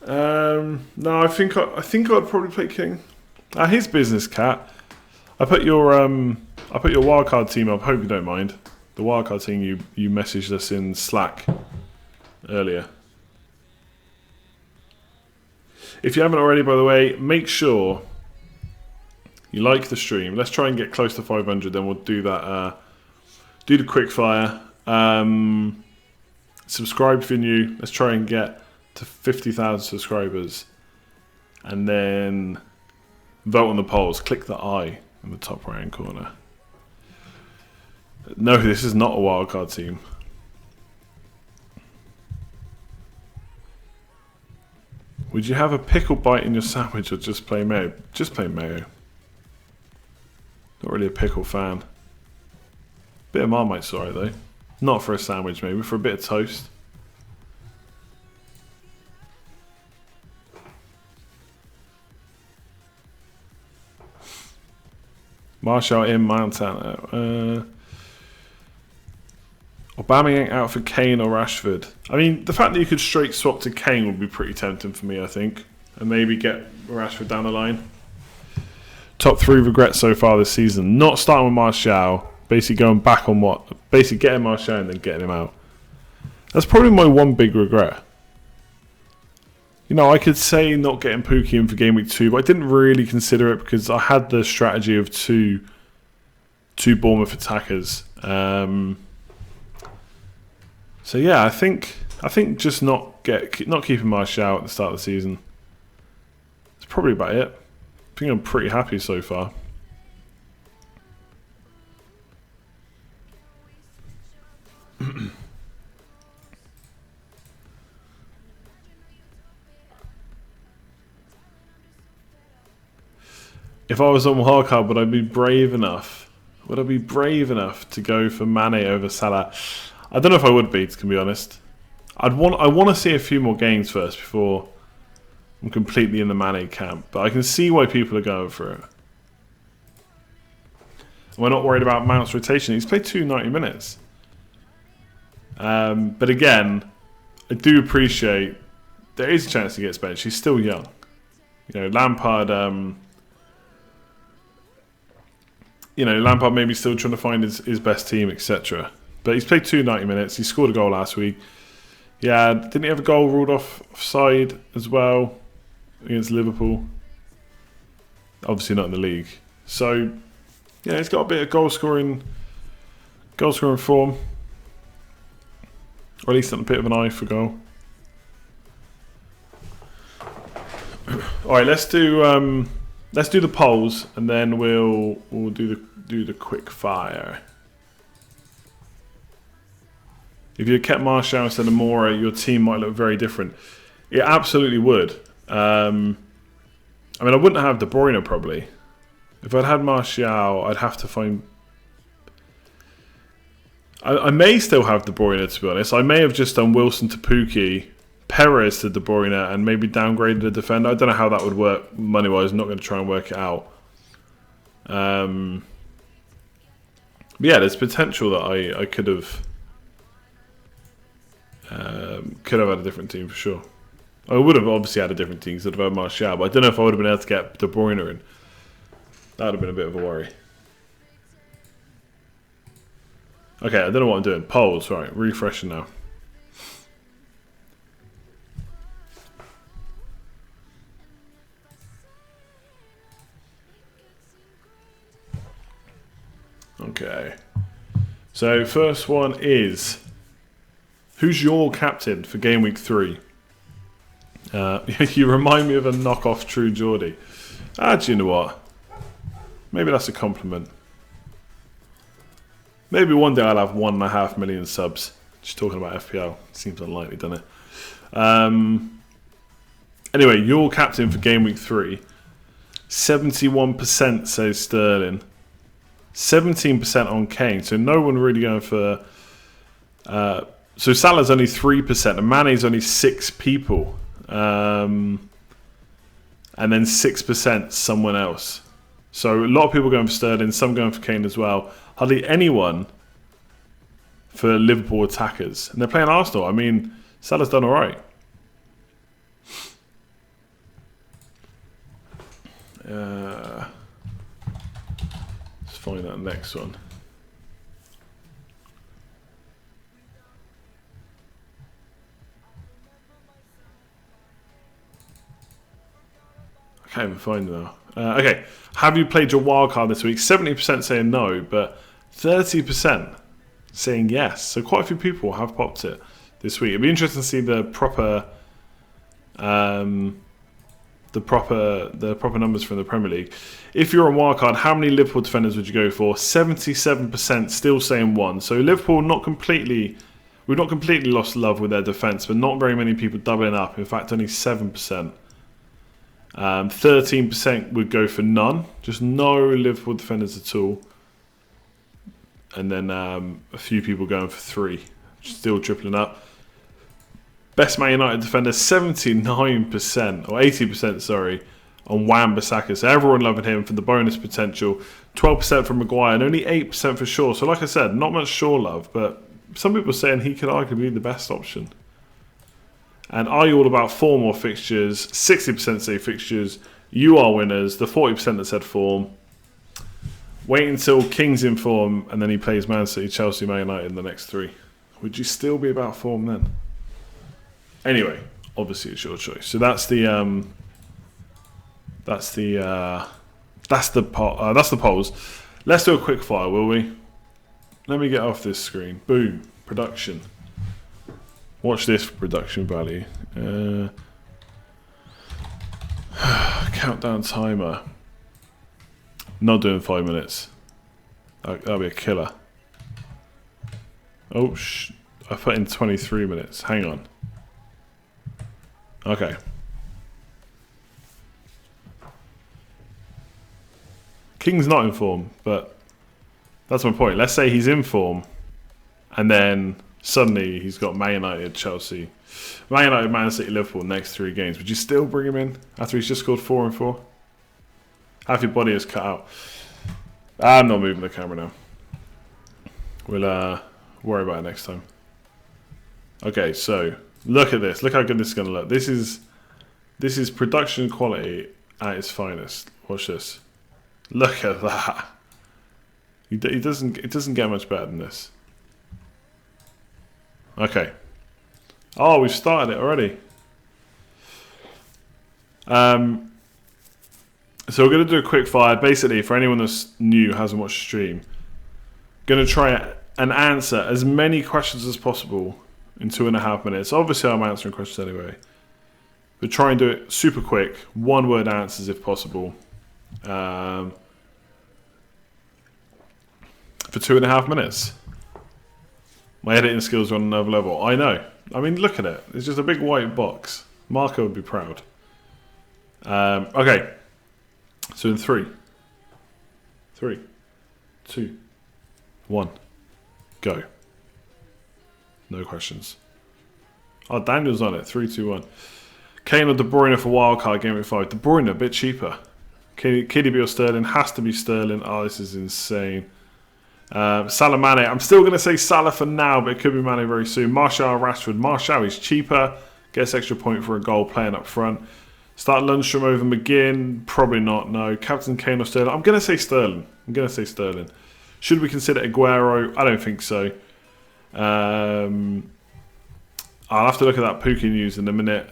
No, I think I'd probably play King. His business, Cat. I put your wildcard team up. Hope you don't mind. The wildcard team you messaged us in Slack earlier. If you haven't already, by the way, make sure you like the stream. Let's try and get close to 500. Then we'll do that. Do the quickfire. Subscribe if you're new. Let's try and get to 50,000 subscribers, and then vote on the polls. Click the I in the top right hand corner. No, this is not a wildcard team. Would you have a pickle bite in your sandwich or just plain mayo? Just plain mayo. Not really a pickle fan. Bit of Marmite's alright though. Not for a sandwich, maybe for a bit of toast. Martial in, Montana. Aubameyang out for Kane or Rashford. I mean, the fact that you could straight swap to Kane would be pretty tempting for me, I think. And maybe get Rashford down the line. Top 3 regrets so far this season. Not starting with Martial. Basically going back on what? Basically getting Martial and then getting him out. That's probably my one big regret. You know, I could say not getting Pookie in for Game Week 2, but I didn't really consider it because I had the strategy of two Bournemouth attackers. So yeah, I think just not keeping Martial at the start of the season. That's probably about it. I think I'm pretty happy so far. If I was on wildcard, would I be brave enough? Would I be brave enough to go for Mane over Salah? I don't know if I would be, to be honest. I want to see a few more games first before I'm completely in the Mane camp. But I can see why people are going for it. We're not worried about Mount's rotation. He's played 90 minutes. But again, I do appreciate there is a chance he gets benched. He's still young. You know, Lampard. Lampard maybe still trying to find his best team, etc. But he's played 90 minutes. He scored a goal last week. Yeah, didn't he have a goal ruled offside as well against Liverpool? Obviously not in the league. So, yeah, he's got a bit of goal scoring form. Or at least a bit of an eye for goal. All right, let's do the polls, and then we'll do the quick fire. If you kept Martial instead of Moura, your team might look very different. It absolutely would. I mean, I wouldn't have De Bruyne probably. If I'd had Martial, I'd have to find. I may still have De Bruyne, to be honest. I may have just done Wilson to Pookie, Perez to De Bruyne, and maybe downgraded a defender. I don't know how that would work money-wise. I'm not going to try and work it out. But yeah, there's potential that I could have had a different team for sure. I would have obviously had a different team because I'd have had Martial, but I don't know if I would have been able to get De Bruyne in. That would have been a bit of a worry. Okay, I don't know what I'm doing. Polls, right, refreshing now. Okay. So, first one is, who's your captain for Game Week 3? You remind me of a knockoff True Geordie. Do you know what? Maybe that's a compliment. Maybe one day I'll have 1.5 million subs. Just talking about FPL. Seems unlikely, doesn't it? Anyway, your captain for Game Week 3. 71% says Sterling. 17% on Kane. So no one really going for So Salah's only 3%, and Mane's only 6 people. And then 6% someone else. So a lot of people going for Sterling, some going for Kane as well. Hardly anyone for Liverpool attackers. And they're playing Arsenal. I mean, Salah's done all right. Let's find that next one. I can't even find it now. Okay, have you played your wildcard this week? 70% saying no, but 30% saying yes. So quite a few people have popped it this week. It'd be interesting to see the proper numbers from the Premier League. If you're on wildcard, how many Liverpool defenders would you go for? 77% still saying one. So Liverpool we've not completely lost love with their defence, but not very many people doubling up. In fact, only 7%. 13% would go for none, just no Liverpool defenders at all, and then a few people going for 3, still tripling up. Best Man United defender, 79% or 80%, sorry, on Wan-Bissaka. So everyone loving him for the bonus potential. 12% from Maguire and only 8% for Shaw. So like I said, not much Shaw love, but some people are saying he could arguably be the best option. And are you all about form or fixtures? 60% say fixtures. You are winners. The 40% that said form. Wait until King's in form and then he plays Man City, Chelsea, Man United in the next 3. Would you still be about form then? Anyway, obviously it's your choice. So that's the polls. Let's do a quick fire, will we? Let me get off this screen. Boom. Production. Watch this for production value. Countdown timer. Not doing 5 minutes. That'll be a killer. Oh, I put in 23 minutes. Hang on. Okay. King's not in form, but that's my point. Let's say he's in form, and then suddenly he's got Man United, Chelsea, Man United, Man City, Liverpool next 3 games. Would you still bring him in after he's just scored 4 and 4? Half your body is cut out. I'm not moving the camera now. We'll worry about it next time. Okay, so look at this. Look how good this is going to look. This is production quality at its finest. Watch this. Look at that. It doesn't get much better than this. Okay. Oh, we've started it already. So we're going to do a quick fire. Basically, for anyone that's new, hasn't watched the stream, going to try and answer as many questions as possible in 2.5 minutes. Obviously, I'm answering questions anyway. But try and do it super quick. 1-word answers if possible. For 2.5 minutes. My editing skills are on another level. I know. I mean, look at it. It's just a big white box. Marco would be proud. Okay. So in 3, 2, 1, go. No questions. Oh, Daniel's on it. 3, 2, 1. Kane or De Bruyne for wildcard Gameweek 5. De Bruyne a bit cheaper. KDB or Sterling? Has to be Sterling. Oh, this is insane. Salah, Mane. I'm still going to say Salah for now, but it could be Mane very soon. Martial, Rashford. Martial is cheaper. Gets extra point for a goal playing up front. Start Lundstrom over McGinn? Probably not, no. Captain Kane or Sterling? I'm going to say Sterling. Should we consider Aguero? I don't think so. I'll have to look at that Pookie news in a minute.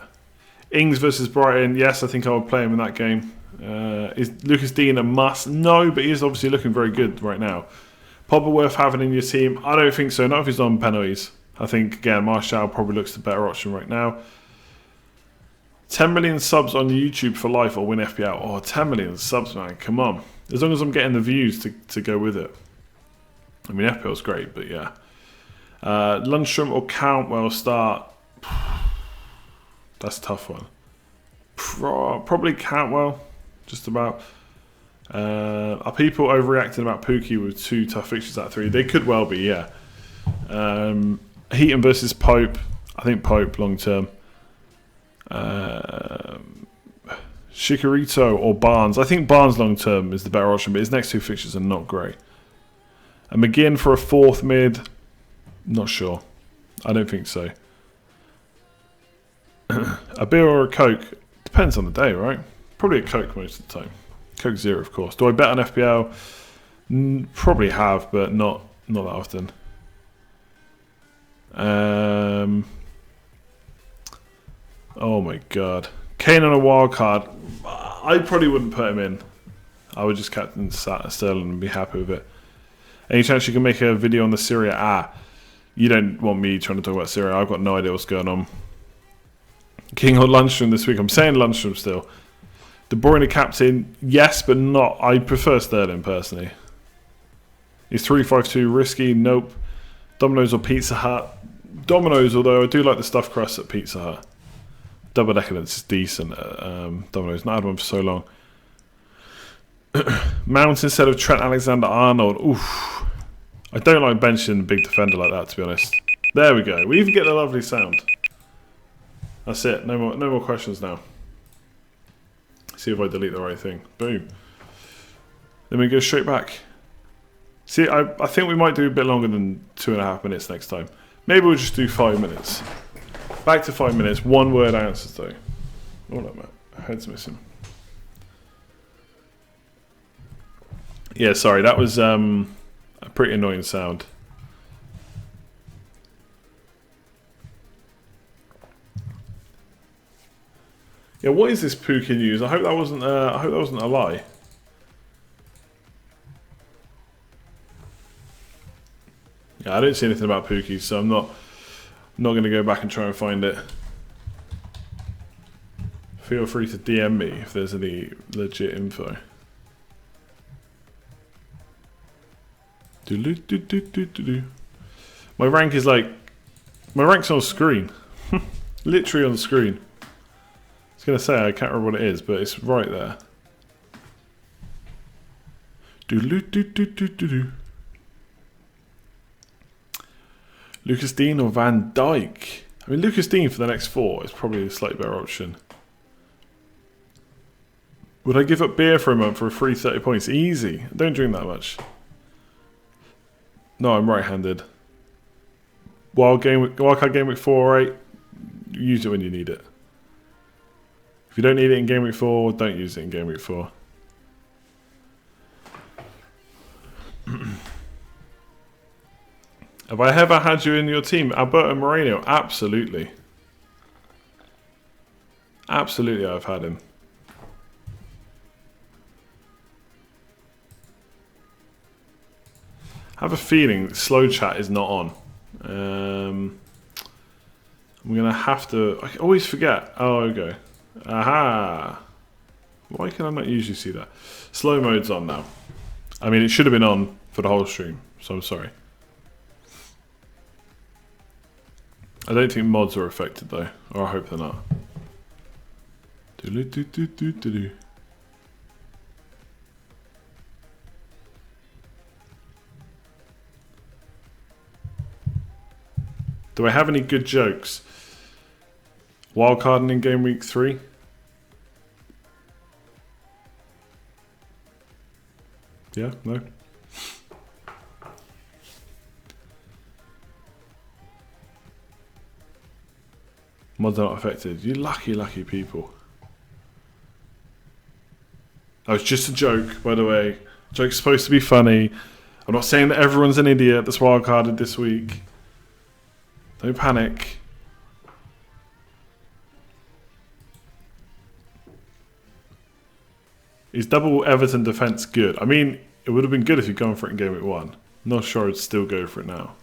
Ings versus Brighton. Yes, I think I would play him in that game. Is Lucas Dean a must? No, but he is obviously looking very good right now. Pogba worth having in your team? I don't think so. Not if he's on penalties. I think, again, Martial probably looks the better option right now. 10 million subs on YouTube for life or win FPL. Oh, 10 million subs, man. Come on. As long as I'm getting the views to go with it. I mean, FPL's great, but yeah. Lundstrom or Cantwell start? That's a tough one. Probably Cantwell. Just about. Are people overreacting about Pookie with 2 tough fixtures out of 3? They could well be, yeah. Heaton versus Pope. I think Pope long term. Shikarito or Barnes. I think Barnes long term is the better option, but his next two fixtures are not great. And McGinn for a fourth mid. Not sure. I don't think so. A beer or a Coke? Depends on the day, right? Probably a Coke most of the time. Coke Zero, of course. Do I bet on FPL? Probably have, but not that often. Oh my god. Kane on a wild card. I probably wouldn't put him in. I would just captain Sterling and be happy with it. Any chance you can make a video on the Serie A? You don't want me trying to talk about Serie A. I've got no idea what's going on. King or Lundstrom this week? I'm saying Lundstrom still. De Bruyne captain? Yes, but not. I prefer Sterling personally. Is 3-5-2 risky? Nope. Domino's or Pizza Hut? Domino's, although I do like the stuffed crust at Pizza Hut. Double Decadence is decent at Domino's. Not had one for so long. Mount instead of Trent Alexander-Arnold. Oof. I don't like benching a big defender like that, to be honest. There we go. We even get the lovely sound. That's it. No more questions now. See if I delete the right thing. Boom. Then we go straight back. See, I think we might do a bit longer than 2.5 minutes next time. Maybe we'll just do 5 minutes. Back to 5 minutes. One word answers though. Oh no, man. Head's missing. Yeah, sorry. That was a pretty annoying sound. Yeah, what is this Pookie news? I hope that wasn't. A lie. Yeah, I don't see anything about Pookie, so I'm not going to go back and try and find it. Feel free to DM me if there's any legit info. My rank is like, my rank's on the screen, literally on the screen. I was gonna say I can't remember what it is, but it's right there. Lucas Dean or Van Dijk? I mean, Lucas Dean for the next 4 is probably a slightly better option. Would I give up beer for a month for a free 30 points? Easy. I don't drink that much. No, I'm right-handed. Wildcard Game Week 4 or 8, use it when you need it. If you don't need it in Game Week 4, don't use it in Game Week 4. Have I ever had you in your team? Alberto Moreno? Absolutely. Absolutely I've had him. I have a feeling slow chat is not on. I'm going to have to... I always forget. Oh, okay. Aha! Why can I not usually see that? Slow mode's on now. I mean, it should have been on for the whole stream, so I'm sorry. I don't think mods are affected though, or I hope they're not. Do I have any good jokes? Wildcarding in Game Week 3? Yeah? No? Mods are not affected. You lucky people. Oh, it's just a joke, by the way. Joke's supposed to be funny. I'm not saying that everyone's an idiot that's wildcarded this week. Don't panic. Is double Everton defence good? I mean, it would have been good if you'd gone for it in Game Week 1. Not sure I'd still go for it now.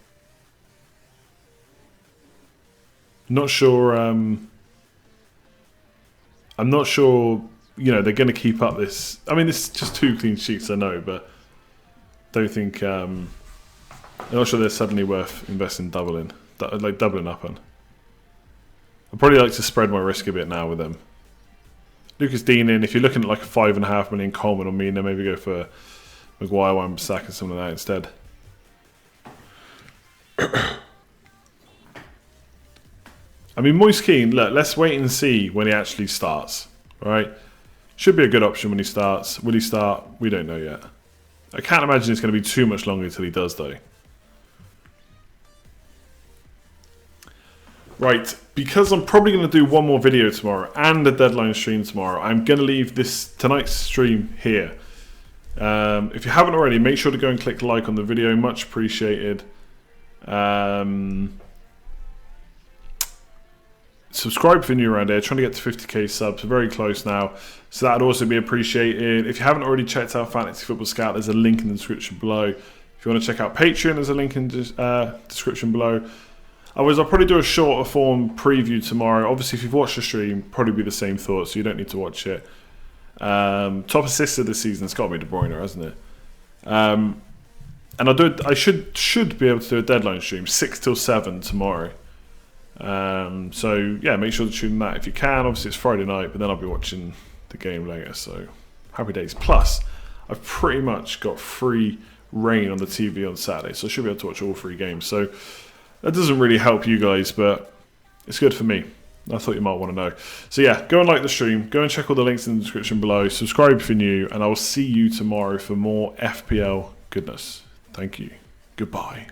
Not sure. I'm not sure. You know, they're going to keep up this. I mean, it's just 2 clean sheets, I know, but don't think. I'm not sure they're suddenly worth investing doubling up on. I'd probably like to spread my risk a bit now with them. Lucas Dean in. If you're looking at like a 5.5 million Coleman or Mina, maybe go for Maguire, Wan-Bissaka, something like that instead. I mean, Moise Kean, look, let's wait and see when he actually starts, right? Should be a good option when he starts. Will he start? We don't know yet. I can't imagine it's going to be too much longer until he does, though. Right, because I'm probably going to do one more video tomorrow and a deadline stream tomorrow, I'm going to leave tonight's stream here. If you haven't already, make sure to go and click like on the video. Much appreciated. Subscribe if you're new around here. Trying to get to 50k subs. We're very close now. So that would also be appreciated. If you haven't already checked out Fantasy Football Scout, there's a link in the description below. If you want to check out Patreon, there's a link in the description below. Otherwise, I'll probably do a shorter form preview tomorrow. Obviously, if you've watched the stream, probably be the same thought, so you don't need to watch it. Top assist of the season, it's got to be De Bruyne, hasn't it? And I'll do it. I should be able to do a deadline stream 6 till 7 tomorrow. So yeah, make sure to tune in that if you can. Obviously, it's Friday night, but then I'll be watching the game later. So happy days. Plus, I've pretty much got free reign on the TV on Saturday, so I should be able to watch all 3 games. So that doesn't really help you guys, but it's good for me. I thought you might want to know. So yeah, go and like the stream. Go and check all the links in the description below. Subscribe if you're new, and I will see you tomorrow for more FPL goodness. Thank you. Goodbye.